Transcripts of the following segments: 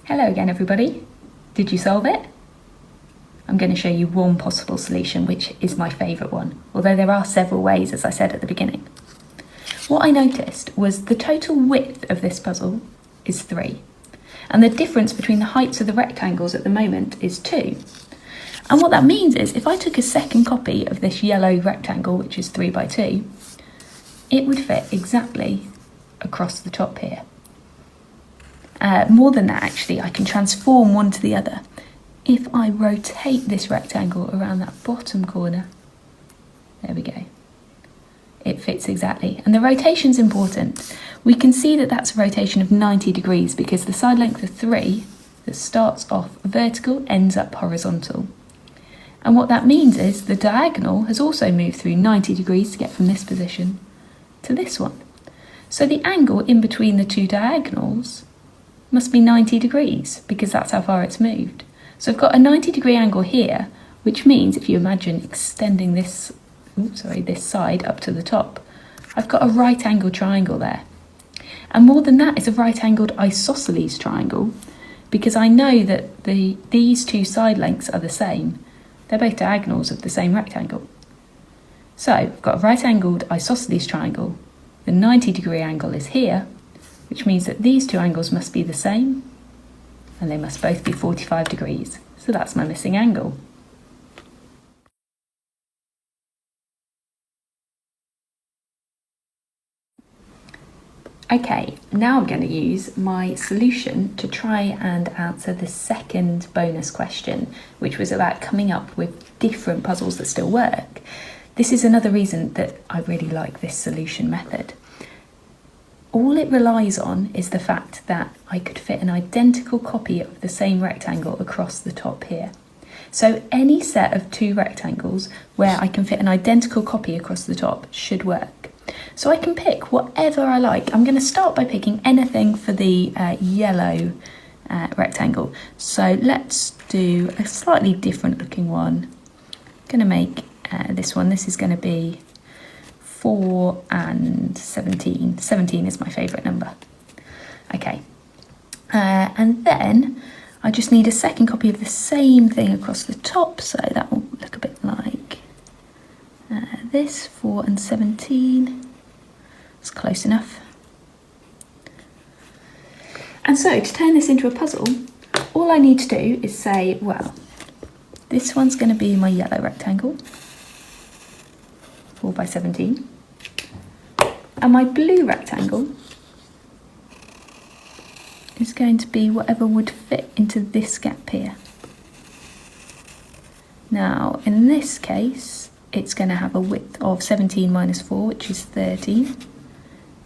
Hello again everybody. Did you solve it? I'm going to show you one possible solution, which is my favourite one, although there are several ways, as I said at the beginning. What I noticed was the total width of this puzzle is 3, and the difference between the heights of the rectangles at the moment is 2. And what that means is if I took a second copy of this yellow rectangle, which is 3 by 2, it would fit exactly across the top here. More than that, actually, I can transform one to the other. If I rotate this rectangle around that bottom corner, there we go, it fits exactly. And the rotation's important. We can see that that's a rotation of 90 degrees because the side length of 3 that starts off vertical ends up horizontal. And what that means is the diagonal has also moved through 90 degrees to get from this position to this one. So the angle in between the two diagonals must be 90 degrees because that's how far it's moved. So I've got a 90-degree angle here, which means if you imagine extending this, this side up to the top, I've got a right-angled triangle there. And more than that, it's a right-angled isosceles triangle because I know that these two side lengths are the same. They're both diagonals of the same rectangle. So I've got a right-angled isosceles triangle. The 90-degree angle is here, which means that these two angles must be the same, and they must both be 45 degrees. So that's my missing angle. Okay, now I'm going to use my solution to try and answer the second bonus question, which was about coming up with different puzzles that still work. This is another reason that I really like this solution method. All it relies on is the fact that I could fit an identical copy of the same rectangle across the top here. So any set of two rectangles where I can fit an identical copy across the top should work. So I can pick whatever I like. I'm going to start by picking anything for the yellow rectangle. So let's do a slightly different looking one. I'm going to make this one. This is going to be 4 and 17. 17 is my favourite number. Okay, and then I just need a second copy of the same thing across the top, so that will look a bit like this, 4 and 17. It's close enough. And so to turn this into a puzzle, all I need to do is say, well, this one's going to be my yellow rectangle, 4 by 17. And my blue rectangle is going to be whatever would fit into this gap here. Now, in this case, it's going to have a width of 17 minus 4, which is 13,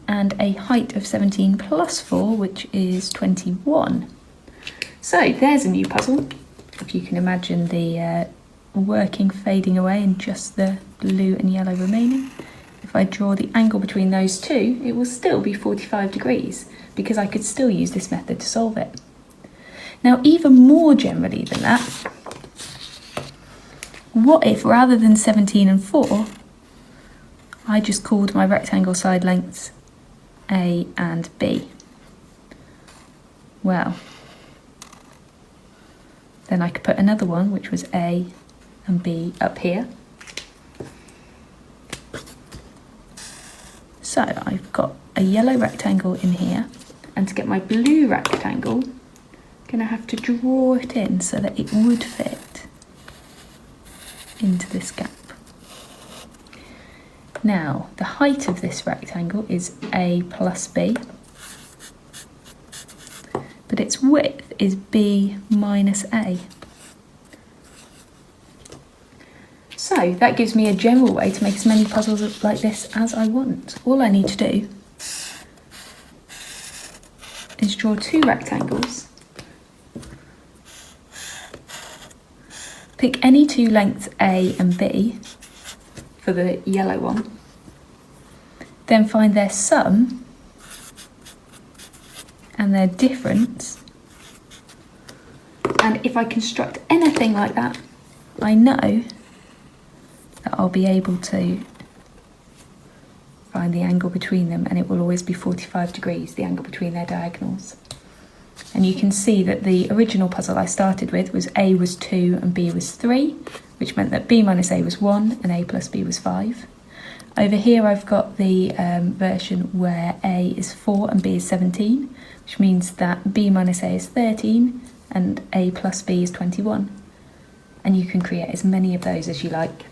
and a height of 17 plus 4, which is 21. So there's a new puzzle. If you can imagine the working fading away and just the blue and yellow remaining. If I draw the angle between those two, it will still be 45 degrees because I could still use this method to solve it. Now, even more generally than that, what if rather than 17 and 4, I just called my rectangle side lengths A and B? Well, then I could put another one, which was A and B up here. So I've got a yellow rectangle in here, and to get my blue rectangle, I'm going to have to draw it in so that it would fit into this gap. Now, the height of this rectangle is A plus B, but its width is B minus A. So that gives me a general way to make as many puzzles like this as I want. All I need to do is draw two rectangles, pick any two lengths A and B for the yellow one, then find their sum and their difference. And if I construct anything like that, I know that I'll be able to find the angle between them, and it will always be 45 degrees, the angle between their diagonals. And And you can see that the original puzzle I started with was A was 2 and B was 3, which meant that B minus A was 1 and A plus B was 5. Over here I've got the version where A is 4 and B is 17, which means that B minus A is 13 and A plus B is 21. And you can create as many of those as you like.